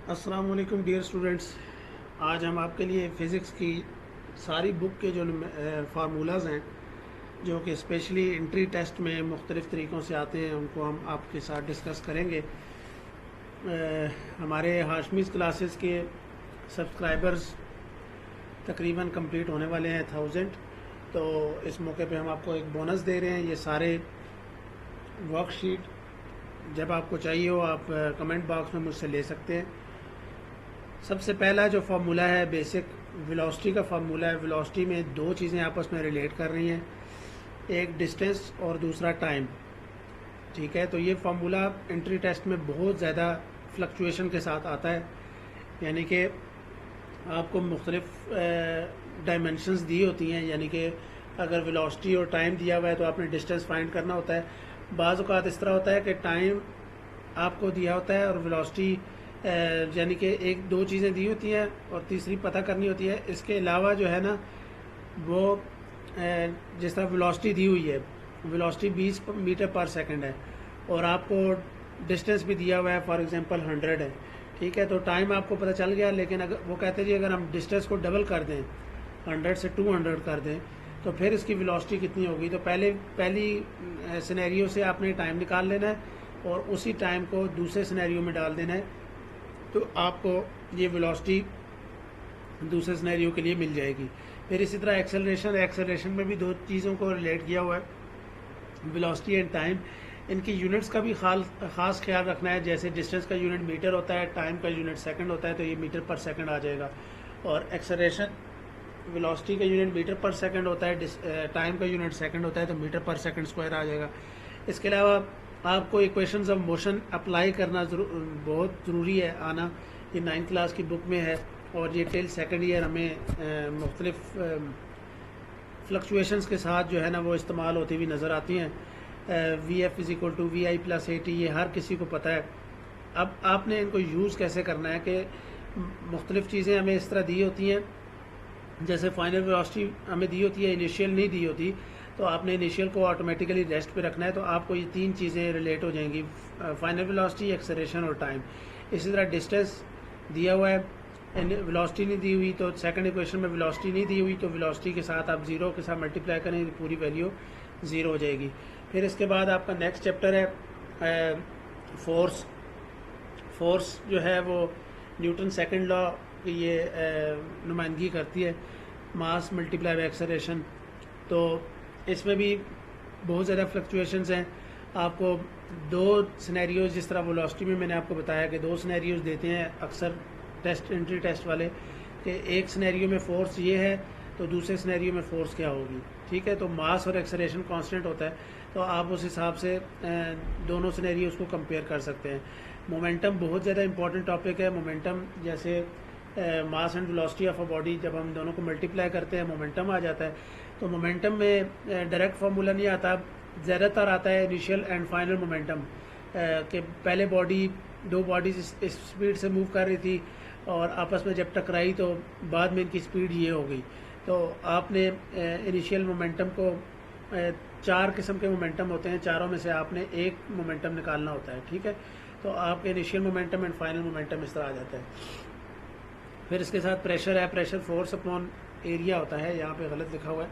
अस्सलाम वालेकुम dear students. आज हम आपके लिए फ़िज़िक्स की सारी बुक के जो फार्मूलाज़ हैं जो कि स्पेशली एंट्री टेस्ट में मुख्तलिफ़ तरीक़ों से आते हैं उनको हम आपके साथ डिस्कस करेंगे। हमारे हाशमीज़ क्लासेस के सब्सक्राइबर्स तकरीबन कंप्लीट होने वाले हैं 1000। तो इस मौके पे हम आपको एक बोनस दे रहे हैं। ये सारे वर्कशीट जब आपको चाहिए हो आप कमेंट बॉक्स में मुझसे ले सकते हैं। सबसे पहला जो फार्मूला है बेसिक वेलोसिटी का फार्मूला है। वेलोसिटी में दो चीज़ें आपस में रिलेट कर रही हैं, एक डिस्टेंस और दूसरा टाइम। ठीक है, तो ये फार्मूला एंट्री टेस्ट में बहुत ज़्यादा फ्लक्चुएशन के साथ आता है, यानी कि आपको मुख्तलिफ डायमेंशंस दी होती हैं, यानी कि अगर वेलोसिटी और टाइम दिया हुआ है तो आपने डिस्टेंस फाइंड करना होता है। बाज़ औक़ात इस तरह होता है कि टाइम आपको दिया होता है और वेलोसिटी यानी कि एक दो चीज़ें दी होती हैं और तीसरी पता करनी होती है। इसके अलावा जो है ना वो जिस तरह वेलोसिटी दी हुई है, वेलोसिटी 20 मीटर पर सेकंड है और आपको डिस्टेंस भी दिया हुआ है, फॉर एग्जांपल 100 है। ठीक है, तो टाइम आपको पता चल गया, लेकिन अगर वो कहते हैं जी अगर हम डिस्टेंस को डबल कर दें, 100 से 200 कर दें, तो फिर इसकी वेलोसिटी कितनी होगी। तो पहली सिनेरियो से आपने टाइम निकाल लेना है और उसी टाइम को दूसरे सिनेरियो में डाल देना है, तो आपको ये वेलोसिटी दूसरे सिनेरियो के लिए मिल जाएगी। फिर इसी तरह एक्सेलरेशन में भी दो चीज़ों को रिलेट किया हुआ है, वेलोसिटी एंड टाइम। इनकी यूनिट्स का भी ख़ास ख्याल रखना है। जैसे डिस्टेंस का यूनिट मीटर होता है, टाइम का यूनिट सेकंड होता है, तो ये मीटर पर सेकंड आ जाएगा। और एक्सेलरेशन वेलोसिटी का यूनिट मीटर पर सेकंड होता है, टाइम का यूनिट सेकंड होता है, तो मीटर पर सेकंड स्क्वायर आ जाएगा। इसके अलावा आपको इक्वेशंस ऑफ मोशन अप्लाई करना बहुत ज़रूरी है आना। ये 9th क्लास की बुक में है और ये टिल सेकंड ईयर हमें मुख्तलिफ फ्लक्चुएशंस के साथ जो है ना वो इस्तेमाल होती हुई नज़र आती हैं। VF = VI + AT, ये हर किसी को पता है। अब आपने इनको यूज़ कैसे करना है कि मुख्तलिफ चीज़ें हमें इस तरह दी होती हैं, जैसे फाइनल वेलोसिटी हमें दी होती है, इनिशियल नहीं दी होती, तो आपने इनिशियल को ऑटोमेटिकली रेस्ट पे रखना है। तो आपको ये तीन चीज़ें रिलेट हो जाएंगी, फाइनल वेलोसिटी, एक्सेलरेशन और टाइम। इसी तरह डिस्टेंस दिया हुआ है, वेलोसिटी नहीं दी हुई, तो सेकंड इक्वेशन में वेलोसिटी नहीं दी हुई, तो वेलोसिटी के साथ आप ज़ीरो के साथ मल्टीप्लाई करें, पूरी वैल्यू ज़ीरो हो जाएगी। फिर इसके बाद आपका नेक्स्ट चैप्टर है फोर्स जो है वो न्यूटन सेकंड लॉ की ये नुमाइंदगी करती है, मास मल्टीप्लाई बाय एक्सेलरेशन। तो इसमें भी बहुत ज़्यादा फ्लक्चुएशंस हैं। आपको दो सिनेरियोज, जिस तरह वेलोसिटी में मैंने आपको बताया कि दो सिनेरियोज देते हैं अक्सर एंट्री टेस्ट वाले, कि एक सिनेरियो में फोर्स ये है तो दूसरे सिनेरियो में फोर्स क्या होगी। ठीक है, तो मास और एक्सेलरेशन कांस्टेंट होता है, तो आप उस हिसाब से दोनों सिनेरियोज को कंपेयर कर सकते हैं। मोमेंटम बहुत ज़्यादा इंपॉर्टेंट टॉपिक है। मोमेंटम जैसे mass and velocity of a body, जब हम दोनों को मल्टीप्लाई करते हैं मोमेंटम आ जाता है। तो मोमेंटम में डायरेक्ट फार्मूला नहीं आता, ज़्यादातर आता है इनिशियल एंड फाइनल मोमेंटम, कि पहले दो बॉडीज इस स्पीड से मूव कर रही थी और आपस में जब टकराई तो बाद में इनकी स्पीड ये हो गई। तो आपने इनिशियल मोमेंटम को, चार किस्म के मोमेंटम होते हैं, चारों में से आपने एक मोमेंटम निकालना होता है। ठीक है, तो आपके initial momentum and final momentum इस तरह आ जाता है। फिर इसके साथ प्रेशर है, प्रेशर फोर्स अपॉन एरिया होता है, यहाँ पे गलत लिखा हुआ है,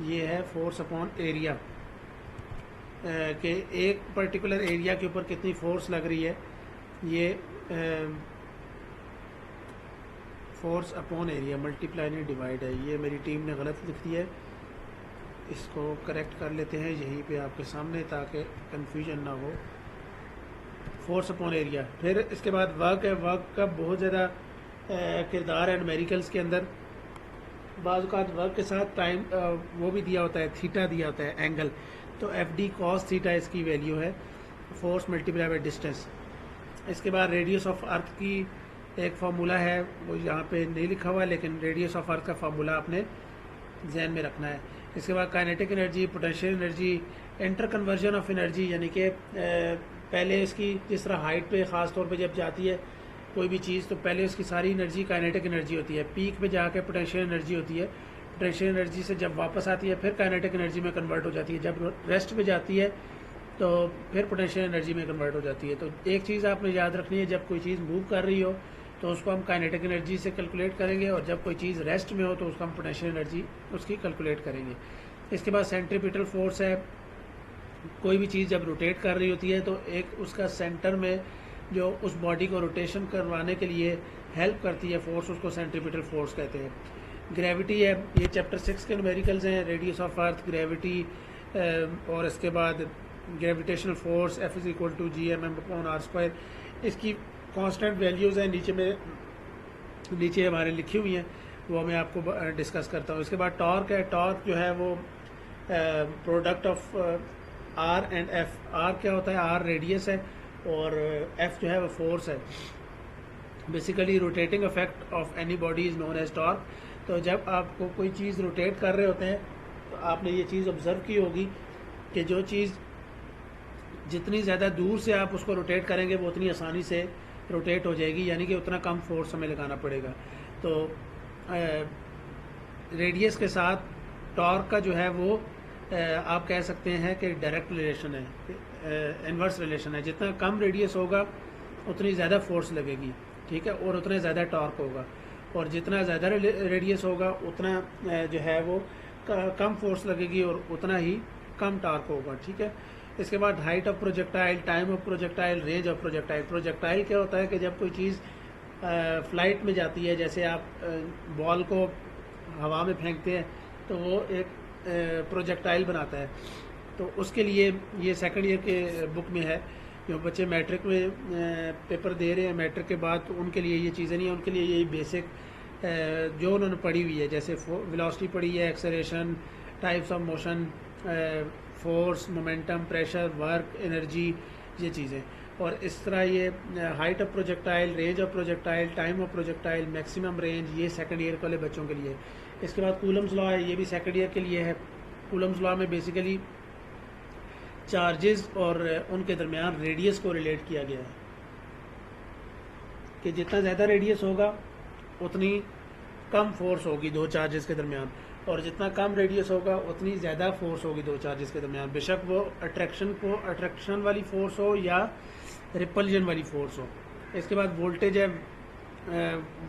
ये है फोर्स अपॉन एरिया, कि एक पर्टिकुलर एरिया के ऊपर कितनी फोर्स लग रही है। ये फोर्स अपॉन एरिया, मल्टीप्लाई नहीं डिवाइड है, ये मेरी टीम ने गलत लिख दिया है, इसको करेक्ट कर लेते हैं यहीं पे आपके सामने ताकि कन्फ्यूजन ना हो। Force upon area. फिर इसके बाद वर्क है, वर्क का बहुत ज़्यादा किरदार है न्यूमेरिकल्स के अंदर। बाज़ औक़ात वर्क के साथ टाइम वो भी दिया होता है, थीटा दिया होता है, एंगल, तो FD cos थीटा इसकी वैल्यू है, फोर्स मल्टीप्लाई बाय डिस्टेंस। इसके बाद रेडियस ऑफ अर्थ की एक फार्मूला है, वो यहाँ पे नहीं लिखा हुआ है, लेकिन रेडियस ऑफ अर्थ का फार्मूला आपने जहन में रखना है। इसके बाद kinetic energy, potential energy, inter conversion of energy, यानी कि पहले इसकी जिस तरह हाइट पे ख़ास तौर पे जब जाती है कोई भी चीज़, तो पहले उसकी सारी एनर्जी काइनेटिक एनर्जी होती है, पीक पे जाके पोटेंशियल एनर्जी होती है, पोटेंशियल एनर्जी से जब वापस आती है फिर काइनेटिक एनर्जी में कन्वर्ट हो जाती है, जब रेस्ट पे जाती है तो फिर पोटेंशियल एनर्जी में कन्वर्ट हो जाती है। तो एक चीज़ आपने याद रखनी है, जब कोई चीज़ मूव कर रही हो तो उसको हम काइनेटिक एनर्जी से कैलकुलेट करेंगे, और जब कोई चीज़ रेस्ट में हो तो उसको हम पोटेंशियल एनर्जी उसकी कैलकुलेट करेंगे। इसके बाद सेंट्रीपिटल फोर्स है। कोई भी चीज़ जब रोटेट कर रही होती है तो एक उसका सेंटर में जो उस बॉडी को रोटेशन करवाने के लिए हेल्प करती है फोर्स, उसको सेंट्रीपिटल फोर्स कहते हैं। ग्रेविटी है, ये चैप्टर 6 के न्यूमेरिकल्स हैं, रेडियस ऑफ अर्थ, ग्रेविटी, और इसके बाद ग्रेविटेशनल फोर्स F = G/m/r²। इसकी कांस्टेंट वैल्यूज़ हैं नीचे हमारे लिखी हुई हैं, वो मैं आपको डिस्कस करता हूँ। इसके बाद टॉर्क है। टॉर्क जो है वो product of R and F। R क्या होता है? R रेडियस है, और F जो है वो फोर्स है। Basically rotating effect of any body is known as torque. तो जब आपको कोई चीज़ रोटेट कर रहे होते हैं तो आपने ये चीज़ ऑब्ज़र्व की होगी कि जो चीज़ जितनी ज़्यादा दूर से आप उसको रोटेट करेंगे वो उतनी आसानी से रोटेट हो जाएगी, यानी कि उतना कम फोर्स हमें लगाना पड़ेगा। तो रेडियस के साथ टॉर्क का जो है वो आप कह सकते हैं कि डायरेक्ट रिलेशन है, इन्वर्स रिलेशन है। जितना कम रेडियस होगा उतनी ज़्यादा फोर्स लगेगी, ठीक है, और उतना ज़्यादा टॉर्क होगा, और जितना ज़्यादा रेडियस होगा उतना जो है वो कम फोर्स लगेगी और उतना ही कम टॉर्क होगा, ठीक है। इसके बाद height of projectile, time of projectile, range of projectile. Projectile क्या होता है कि जब कोई चीज़ फ्लाइट में जाती है, जैसे आप बॉल को हवा में फेंकते हैं तो वो एक प्रोजेक्टाइल बनाता है। तो उसके लिए ये सेकंड ईयर के बुक में है, जो बच्चे मैट्रिक में पेपर दे रहे हैं मैट्रिक के बाद, तो उनके लिए ये चीज़ें नहीं है। उनके लिए यही बेसिक जो उन्होंने पढ़ी हुई है, जैसे वेलोसिटी पढ़ी है, acceleration, types of motion, force, momentum, pressure, work, energy, ये चीज़ें। और इस तरह ये height of projectile, range of projectile, time of projectile, maximum range, ये सेकंड ईयर वाले बच्चों के लिए। इसके बाद कूलम्स लॉ है, ये भी सेकंड ईयर के लिए है। कूलम्स लॉ में बेसिकली चार्जेस और उनके दरमियान रेडियस को रिलेट किया गया है कि जितना ज़्यादा रेडियस होगा उतनी कम फोर्स होगी दो चार्जेस के दरमियान, और जितना कम रेडियस होगा उतनी ज़्यादा फोर्स होगी दो चार्जेस के दरमियान, बेशक वो अट्रैक्शन वाली फोर्स हो या रिपल्जन वाली फोर्स हो। इसके बाद वोल्टेज है,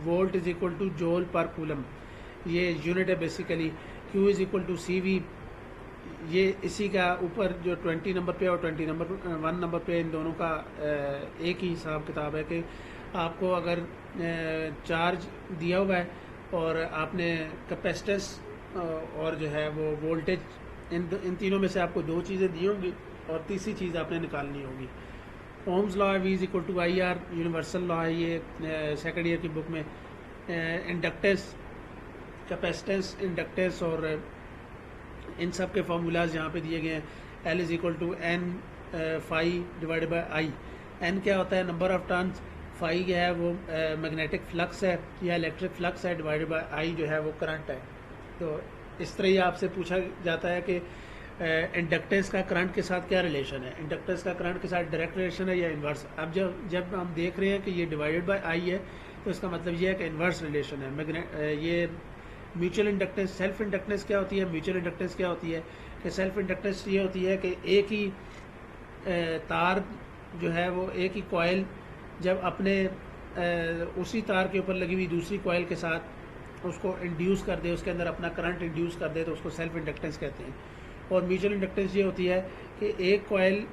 वोल्ट = जूल पर कूलम, ये यूनिट है बेसिकली। Q = CV, ये इसी का ऊपर जो 20 नंबर पे और 21 नंबर पे, इन दोनों का एक ही हिसाब किताब है कि आपको अगर चार्ज दिया हुआ है और आपने कैपेसिटेंस और जो है वो वोल्टेज, इन तीनों में से आपको दो चीज़ें दी होंगी और तीसरी चीज़ आपने निकालनी होगी। ओम्स लॉ है, V = IR, यूनिवर्सल लॉ है, ये सेकंड ईयर की बुक में। इंडक्टेंस, कैपेसिटेंस, इंडक्टेंस, और इन सब के फार्मूलाज यहाँ पे दिए गए हैं। L = N∅/I। N क्या होता है? Number of turns. फाई क्या है? वो मैग्नेटिक फ्लक्स है या इलेक्ट्रिक फ्लक्स है, /I जो है वो करंट है। तो इस तरह ही आपसे पूछा जाता है कि इंडक्टेंस का करंट के साथ क्या रिलेशन है, इंडक्टेंस का करंट के साथ डायरेक्ट रिलेशन है या इन्वर्स। अब जब हम देख रहे हैं कि ये /I है तो इसका मतलब ये है कि इन्वर्स रिलेशन है। ये म्यूचुअल इंडक्टेंस, सेल्फ इंडक्टेंस क्या होती है, म्यूचुअल इंडक्टेंस क्या होती है कि सेल्फ इंडक्टेंस ये होती है कि एक ही तार जो है वो, एक ही कॉइल जब अपने उसी तार के ऊपर लगी हुई दूसरी कॉइल के साथ उसको इंड्यूस कर दे, उसके अंदर अपना करंट इंड्यूस कर दे, तो उसको सेल्फ इंडक्टेंस कहते हैं। और म्यूचुअल इंडक्टेंस ये होती है कि एक कॉइल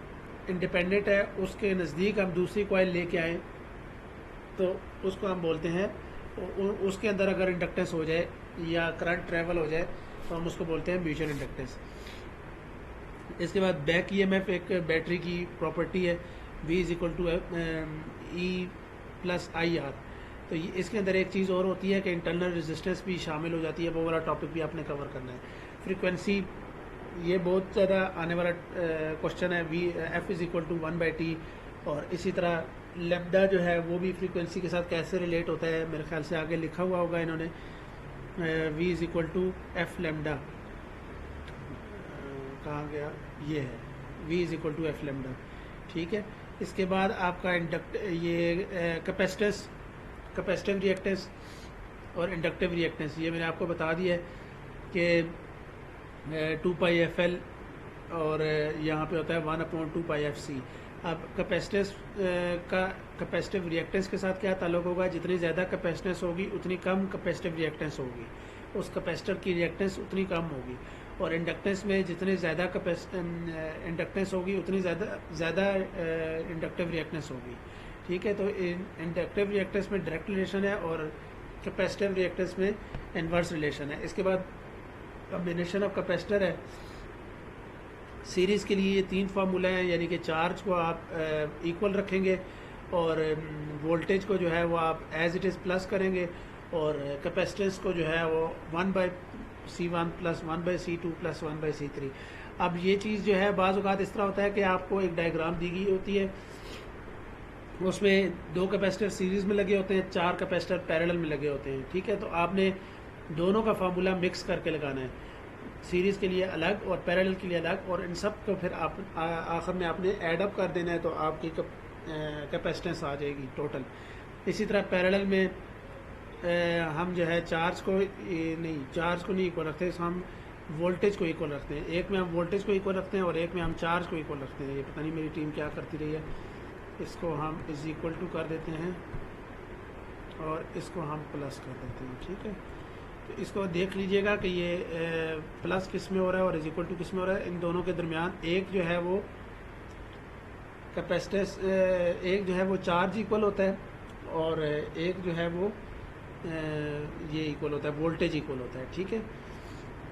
इंडिपेंडेंट है, उसके नज़दीक हम दूसरी कॉइल लेके आएँ तो उसको हम बोलते हैं, उसके अंदर अगर इंडक्टेंस हो जाए या करंट ट्रेवल हो जाए तो हम उसको बोलते हैं म्यूचुअल इंडक्टेंस। इसके बाद बैक EMF एक बैटरी की प्रॉपर्टी है, V = E+IR। तो इसके अंदर एक चीज़ और होती है कि इंटरनल रेजिस्टेंस भी शामिल हो जाती है, वो वाला टॉपिक भी आपने कवर करना है। फ्रीक्वेंसी, ये बहुत ज़्यादा आने वाला क्वेश्चन है। F = 1/T, और इसी तरह लैम्डा जो है वो भी फ्रीक्वेंसी के साथ कैसे रिलेट होता है, मेरे ख्याल से आगे लिखा हुआ होगा इन्होंने। V = F लैम्डा, कहाँ गया, ये है V = F लैम्डा, ठीक है। इसके बाद आपका कैपेसिटेंस, कैपेसिटिव रिएक्टेंस और इंडक्टिव रिएक्टेंस, ये मैंने आपको बता दिया है कि 2πfL और यहाँ पे होता है 1/2πfC। अब कैपेसिटेंस का कैपेसिटिव रिएक्टेंस के साथ क्या ताल्लुक होगा, जितनी ज़्यादा कैपेसिटेंस होगी उतनी कम कैपेसिटिव रिएक्टेंस होगी, उस कैपेसिटर की रिएक्टेंस उतनी कम होगी। और इंडक्टेंस में जितनी ज़्यादा इंडक्टेंस होगी उतनी ज़्यादा इंडक्टिव रिएक्टेंस होगी। ठीक है, तो इंडक्टिव रिएक्टेंस में डायरेक्ट रिलेशन है और कैपेसिटिव रिएक्टेंस में इन्वर्स रिलेशन है। इसके बाद कम्बिनेशन ऑफ कैपेसिटर है। सीरीज़ के लिए ये 3 फार्मूला हैं, यानी कि चार्ज को आप इक्वल रखेंगे और वोल्टेज को जो है वो आप एज इट इज़ प्लस करेंगे और कैपेसिटेंस को जो है वो 1/C1 plus 1/C2 plus 1/C3। अब ये चीज़ जो है बाज़ औक़ात इस तरह होता है कि आपको एक डायग्राम दी गई होती है, उसमें 2 कैपेसिटर सीरीज़ में लगे होते हैं, 4 कैपेसिटर पैरेलल में लगे होते हैं। ठीक है, तो आपने दोनों का फार्मूला मिक्स करके लगाना है, सीरीज़ के लिए अलग और पैरेलल के लिए अलग, और इन सब को फिर आप आखिर में आपने ऐड अप कर देना है, तो आपकी कैपेसिटेंस आ जाएगी टोटल। इसी तरह पैरेलल में हम जो है चार्ज को नहीं इक्वल रखते, हम वोल्टेज को इक्वल रखते हैं। एक में हम वोल्टेज को इक्वल रखते हैं और एक में हम चार्ज को इक्वल रखते हैं। ये पता नहीं मेरी टीम क्या करती रही है। इसको हम इज इक्वल टू कर देते हैं और इसको हम प्लस कर देते हैं। ठीक है, तो इसको देख लीजिएगा कि ये प्लस किस में हो रहा है और इज इक्वल टू किस में हो रहा है। इन दोनों के दरमियान एक जो है वो कैपेसिटेंस, एक जो है वो चार्ज इक्वल होता है और एक जो है वो ये इक्वल होता है, वोल्टेज इक्वल होता है। ठीक है,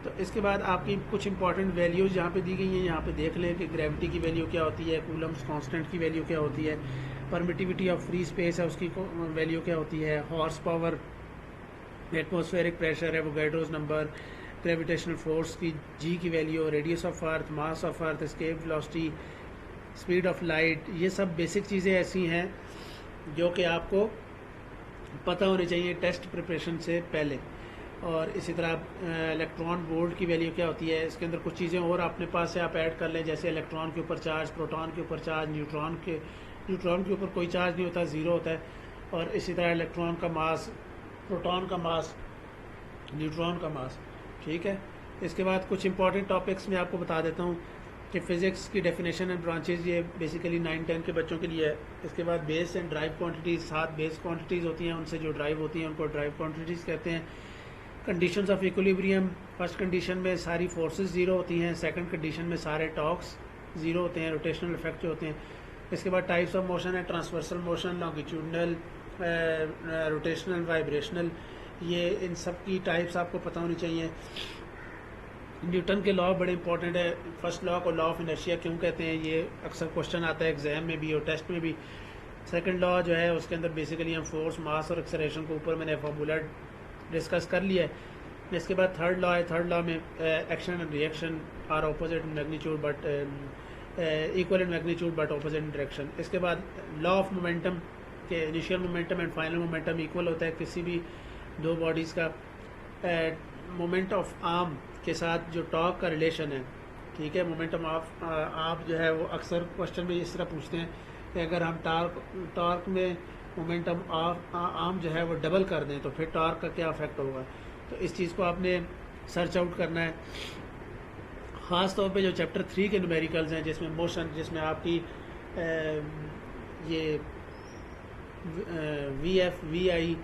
तो इसके बाद आपकी कुछ इंपॉर्टेंट वैल्यूज़ यहाँ पे दी गई हैं। यहाँ पे देख लें कि ग्रेविटी की वैल्यू क्या होती है, कूलम्स कांस्टेंट की वैल्यू क्या होती है, परमिटिविटी ऑफ फ्री स्पेस है उसकी वैल्यू क्या होती है, हॉर्स पावर, एटमॉस्फेरिक प्रेशर है, वोगैड्रोस नंबर, ग्रेविटेशनल फोर्स की जी की value, radius of earth, mass of earth, escape velocity, speed of light. ये सब बेसिक चीज़ें ऐसी हैं जो कि आपको पता होनी चाहिए टेस्ट प्रिपरेशन से पहले। और इसी तरह इलेक्ट्रॉन वोल्ट की वैल्यू क्या होती है, इसके अंदर कुछ चीज़ें और अपने पास से आप ऐड कर लें, जैसे इलेक्ट्रॉन के ऊपर चार्ज, प्रोटॉन के ऊपर चार्ज, न्यूट्रॉन के ऊपर कोई चार्ज नहीं होता, ज़ीरो होता है। और इसी तरह इलेक्ट्रॉन का मास, प्रोटॉन का मास, न्यूट्रॉन का मास। ठीक है, इसके बाद कुछ इंपॉर्टेंट टॉपिक्स मैं आपको बता देता हूँ कि फ़िज़िक्स की डेफिनेशन एंड ब्रांचेज, ये बेसिकली 9-10 के बच्चों के लिए है। इसके बाद base and drive quantities, 7 base quantities होती हैं, उनसे जो ड्राइव होती हैं उनको ड्राइव क्वांटिटीज़ कहते हैं। Conditions of equilibrium, first condition में सारी फोर्सेस ज़ीरो होती हैं, सेकंड कंडीशन में सारे टॉर्क्स ज़ीरो होते हैं, रोटेशनल इफेक्ट जो होते हैं। इसके बाद टाइप्स ऑफ मोशन है, transversal motion, longitudinal, rotational, vibrational. ये इन सब की टाइप्स आपको पता होनी चाहिए। न्यूटन के लॉ बड़े इंपॉर्टेंट है। फर्स्ट लॉ को लॉ ऑफ इनर्शिया क्यों कहते हैं, ये अक्सर क्वेश्चन आता है एग्जाम में भी और टेस्ट में भी। सेकंड लॉ जो है उसके अंदर बेसिकली हम फोर्स, मास और एक्सेलरेशन को ऊपर मैंने फार्मूला डिस्कस कर लिया है। इसके बाद थर्ड लॉ है, थर्ड लॉ में action and reaction are opposite in magnitude but equal in magnitude but opposite in direction. इसके बाद लॉ ऑफ मोमेंटम के initial momentum and final momentum equal होता है किसी भी दो बॉडीज़ का। मोमेंट ऑफ आर्म के साथ जो टॉर्क का रिलेशन है, ठीक है, मोमेंटम ऑफ आर्म जो है वो अक्सर क्वेश्चन में इस तरह पूछते हैं कि अगर हम टॉर्क में मोमेंटम ऑफ आर्म जो है वो डबल कर दें तो फिर टॉर्क का क्या इफेक्ट होगा। तो इस चीज़ को आपने सर्च आउट करना है। ख़ास तौर पे जो चैप्टर 3 के न्यूमेरिकल्स हैं जिसमें मोशन, जिसमें आपकी ये VF, VI,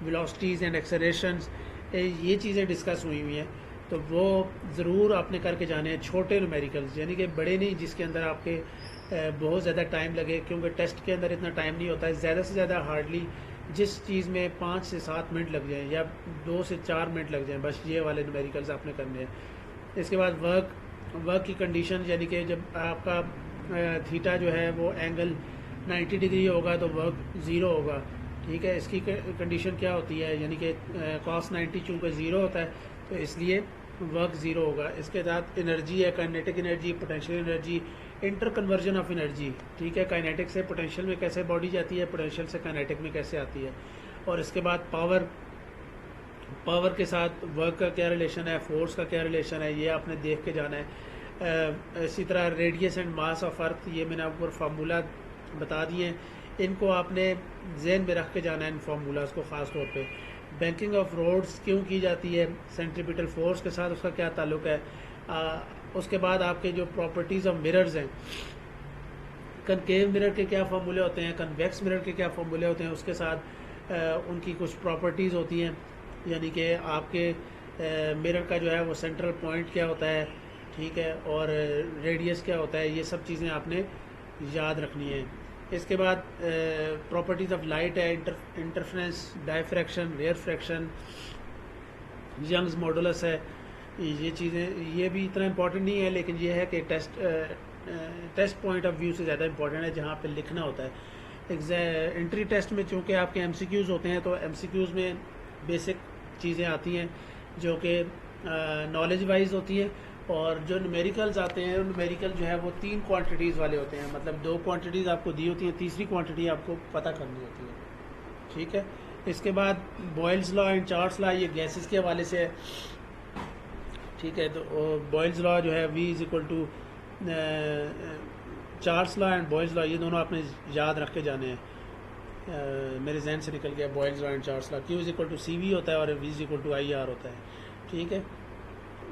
वेलोसिटीज़ एंड एक्सेलरेशंस, ये चीज़ें डिस्कस हुई हैं, तो वो ज़रूर आपने करके जाने हैं। छोटे न्यूमेरिकल्स यानी कि बड़े नहीं जिसके अंदर आपके बहुत ज़्यादा टाइम लगे, क्योंकि टेस्ट के अंदर इतना टाइम नहीं होता है। ज़्यादा से ज़्यादा हार्डली जिस चीज़ में 5 से 7 मिनट लग जाएँ या 2 से 4 मिनट लग जाएँ, बस ये वाले न्यूमेरिकल्स आपने करने हैं। इसके बाद वर्क की कंडीशन, यानी कि जब आपका थीटा जो है वो एंगल 90 डिग्री होगा तो वर्क ज़ीरो होगा। ठीक है, इसकी कंडीशन क्या होती है, यानी कि cos 90 चूँकि ज़ीरो होता है तो इसलिए वर्क ज़ीरो होगा। इसके साथ एनर्जी है, kinetic energy, potential energy, inter conversion of energy. ठीक है, काइनेटिक से पोटेंशियल में कैसे बॉडी जाती है, पोटेंशियल से काइनेटिक में कैसे आती है। और इसके बाद पावर के साथ वर्क का क्या रिलेशन है, फोर्स का क्या रिलेशन है, ये आपने देख के जाना है। इसी तरह radius and mass of earth, ये मैंने आपको फार्मूला बता दिए, इनको आपने जहन में रख के जाना है इन फार्मूलाज को ख़ास तौर पे। बैंकिंग ऑफ रोड्स क्यों की जाती है, सेंट्रीपिटल फोर्स के साथ उसका क्या ताल्लुक है। उसके बाद आपके जो प्रॉपर्टीज़ ऑफ मिरर्स हैं, कनकेव मिरर के क्या फार्मूले होते हैं, कन्वेक्स मिरर के क्या फार्मूले होते हैं, उसके साथ उनकी कुछ प्रॉपर्टीज़ होती हैं, यानी कि आपके मिरर का जो है वो सेंट्रल पॉइंट क्या होता है, ठीक है, और रेडियस क्या होता है, ये सब चीज़ें आपने याद रखनी है। इसके बाद प्रॉपर्टीज़ ऑफ लाइट है, interference, diffraction, rare fraction, Young's modulus है। ये चीज़ें ये भी इतना इम्पोर्टेंट नहीं है, लेकिन ये है कि टेस्ट पॉइंट ऑफ व्यू से ज़्यादा इम्पोर्टेंट है जहाँ पे लिखना होता है। एंट्री टेस्ट में चूँकि आपके एमसीक्यूज़ होते हैं, तो एमसीक्यूज़ में बेसिक चीज़ें आती हैं जो कि नॉलेज वाइज होती हैं, और जो न्यूमेरिकल्स आते हैं, न्यूमेरिकल जो है वो 3 क्वांटिटीज़ वाले होते हैं, मतलब 2 क्वांटिटीज़ आपको दी होती हैं, तीसरी क्वांटिटी आपको पता करनी होती है, ठीक है। इसके बाद boils law and Charles law, ये गैसेस के हवाले से है, ठीक है। तो बॉयल्स लॉ जो है V is equal to Charles law and Boyle's law, ये दोनों आपने याद रख के जाने हैं। मेरे जहन से निकल गया Boyle's law and Charles law. Q is equal to CV होता है और V is equal to IR होता है, ठीक है,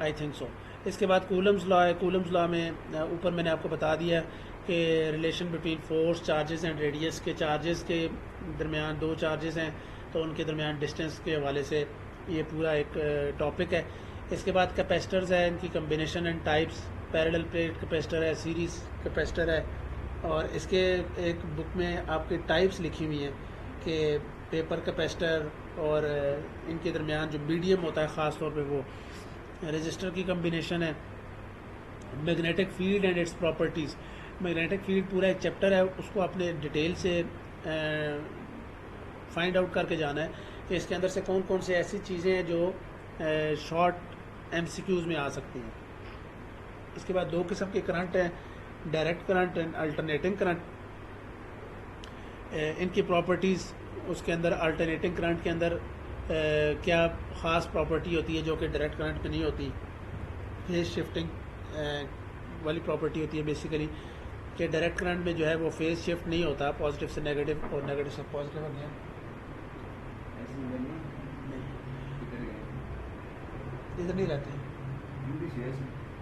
आई थिंक सो। इसके बाद कूलम्स लॉ है। कूलम्स लॉ में ऊपर मैंने आपको बता दिया कि relation between force, charges and radius, के चार्जेस के दरमियान 2 चार्जेस हैं तो उनके दरमियान डिस्टेंस के हवाले से ये पूरा एक टॉपिक है। इसके बाद कैपेसिटर्स है, इनकी combination and types, parallel plate capacitor है, सीरीज कैपेसिटर है, और इसके एक बुक में आपके टाइप्स लिखी हुई हैं कि पेपर कैपेसिटर और इनके दरमियान जो मीडियम होता है ख़ास तौर पे वो रजिस्टर की कम्बिनेशन है। Magnetic field and it's properties, magnetic field पूरा एक चैप्टर है, उसको आपने डिटेल से फाइंड आउट करके जाना है कि इसके अंदर से कौन कौन से ऐसी चीज़ें हैं जो शॉर्ट MCQs में आ सकती हैं। इसके बाद 2 किस्म के करंट हैं, direct current and alternating current. इनकी प्रॉपर्टीज़, उसके अंदर अल्टरनेटिंग करंट के अंदर क्या ख़ास प्रॉपर्टी होती है जो कि डायरेक्ट करंट में नहीं होती। फेज शिफ्टिंग वाली प्रॉपर्टी होती है बेसिकली, कि डायरेक्ट करंट में जो है वो फेज शिफ्ट नहीं होता, पॉजिटिव से नेगेटिव और नेगेटिव से पॉजिटिव नहीं है। इधर नहीं रहते,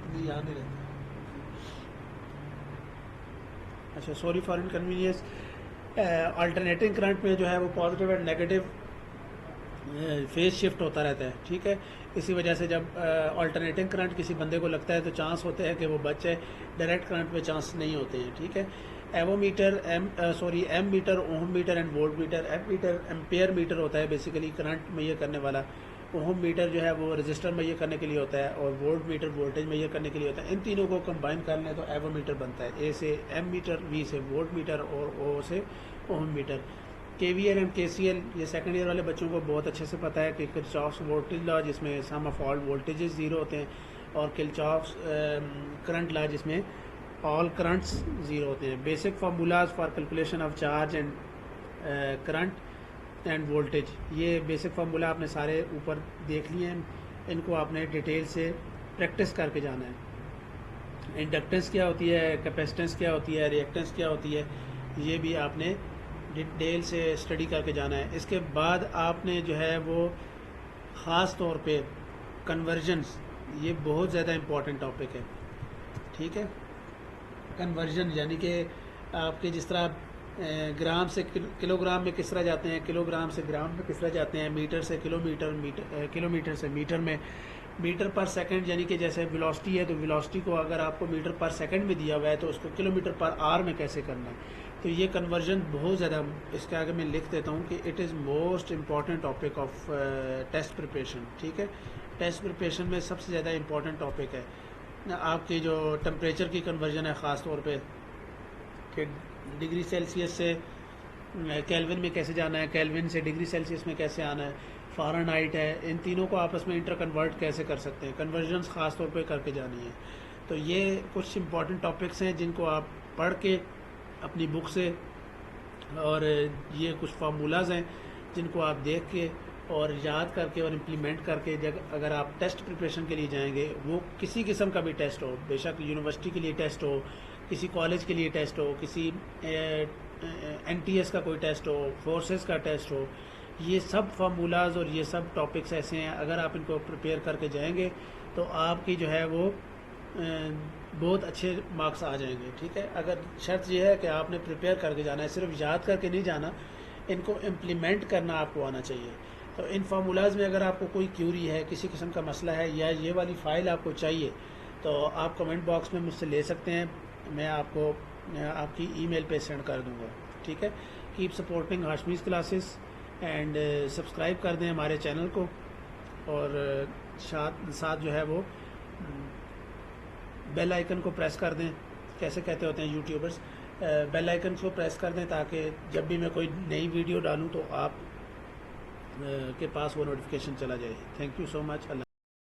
नहीं यहाँ नहीं रहते। अच्छा, sorry for inconvenience. Alternating current में जो है वो positive and negative phase shift होता रहता है, ठीक है। इसी वजह से जब अल्टरनेटिंग करंट किसी बंदे को लगता है तो चांस होते हैं कि वो बच जाए, डायरेक्ट करंट में चांस नहीं होते हैं, ठीक है। Avometer, ammeter, ohm meter and volt meter. Ammeter ampere meter होता है बेसिकली करंट मेजर करने वाला, ओम मीटर जो है वो रजिस्टर मेजर करने के लिए होता है, और वोल्ट मीटर वोल्टेज मेजर करने के लिए होता है। इन तीनों को कंबाइन कर लें तो एवोमीटर बनता है। ए से एम मीटर, वी से वोल्ट मीटर और ओ से ओम मीटर। KVL एंड KCL ये सेकंड ईयर वाले बच्चों को बहुत अच्छे से पता है कि किरचॉफ्स वोल्टेज लॉ जिसमें सम ऑफ ऑल वोल्टेजेस 0 होते हैं, और किरचॉफ्स करंट लॉ जिसमें ऑल करंट्स 0 होते हैं। Basic formulas for calculation of charge and current end voltage, ये बेसिक फार्मूला आपने सारे ऊपर देख लिए हैं, इनको आपने डिटेल से प्रैक्टिस करके जाना है। इंडक्टेंस क्या होती है, कैपेसिटेंस क्या होती है, रिएक्टेंस क्या होती है, ये भी आपने डिटेल से स्टडी करके जाना है। इसके बाद आपने जो है वो ख़ास तौर पे कन्वर्जन्स, ये बहुत ज़्यादा इम्पॉर्टेंट टॉपिक है, ठीक है। कन्वर्जन यानी कि आपके जिस तरह ग्राम से किलोग्राम में किस तरह जाते हैं, किलोग्राम से ग्राम में किस तरह जाते हैं, मीटर से किलोमीटर, किलोमीटर से मीटर में, मीटर पर सेकंड, यानी कि जैसे वेलोसिटी है तो वेलोसिटी को अगर आपको मीटर पर सेकंड में दिया हुआ है तो उसको किलोमीटर पर आवर में कैसे करना है। तो ये कन्वर्जन बहुत ज़्यादा, इसके आगे मैं लिख देता हूँ कि it is most important topic of test preparation, ठीक है। टेस्ट प्रिपरेशन में सबसे ज़्यादा इम्पॉर्टेंट टॉपिक है आपकी जो टेम्परेचर की कन्वर्जन है, ख़ास तौर पे कि डिग्री सेल्सियस से केल्विन में कैसे जाना है, केल्विन से डिग्री सेल्सियस में कैसे आना है, फ़ारेनहाइट है, इन तीनों को आपस में इंटर कन्वर्ट कैसे कर सकते हैं, कन्वर्जन्स ख़ास तौर पे करके जानी है। तो ये कुछ इंपॉर्टेंट टॉपिक्स हैं जिनको आप पढ़ के अपनी बुक से, और ये कुछ फार्मूलाज हैं जिनको आप देख के और याद करके और इम्प्लीमेंट करके जब अगर आप टेस्ट प्रिपरेशन के लिए जाएंगे, वो किसी किस्म का भी टेस्ट हो, बेशक यूनिवर्सिटी के लिए टेस्ट हो, किसी कॉलेज के लिए टेस्ट हो, किसी NTS का कोई टेस्ट हो, फोर्सेस का टेस्ट हो, ये सब फार्मूलाज और ये सब टॉपिक्स ऐसे हैं, अगर आप इनको प्रिपेयर करके जाएंगे तो आपकी जो है वो बहुत अच्छे मार्क्स आ जाएंगे। ठीक है, अगर शर्त यह है कि आपने प्रिपेयर करके जाना है, सिर्फ याद करके नहीं जाना, इनको इम्प्लीमेंट करना आपको आना चाहिए। तो इन फार्मूलाज़ में अगर आपको कोई क्यूरी है, किसी किस्म का मसला है, या ये वाली फ़ाइल आपको चाहिए, तो आप कमेंट बॉक्स में मुझसे ले सकते हैं, मैं आपको आपकी ईमेल पे सेंड कर दूंगा। ठीक है, keep supporting Hashmi's classes and subscribe कर दें हमारे चैनल को, और साथ साथ जो है वो बेल आइकन को प्रेस कर दें। कैसे कहते होते हैं यूट्यूबर्स, बेल आइकन को प्रेस कर दें, ताकि जब भी मैं कोई नई वीडियो डालूं तो आप के पास वो नोटिफिकेशन चला जाए। Thank you so much. Allah.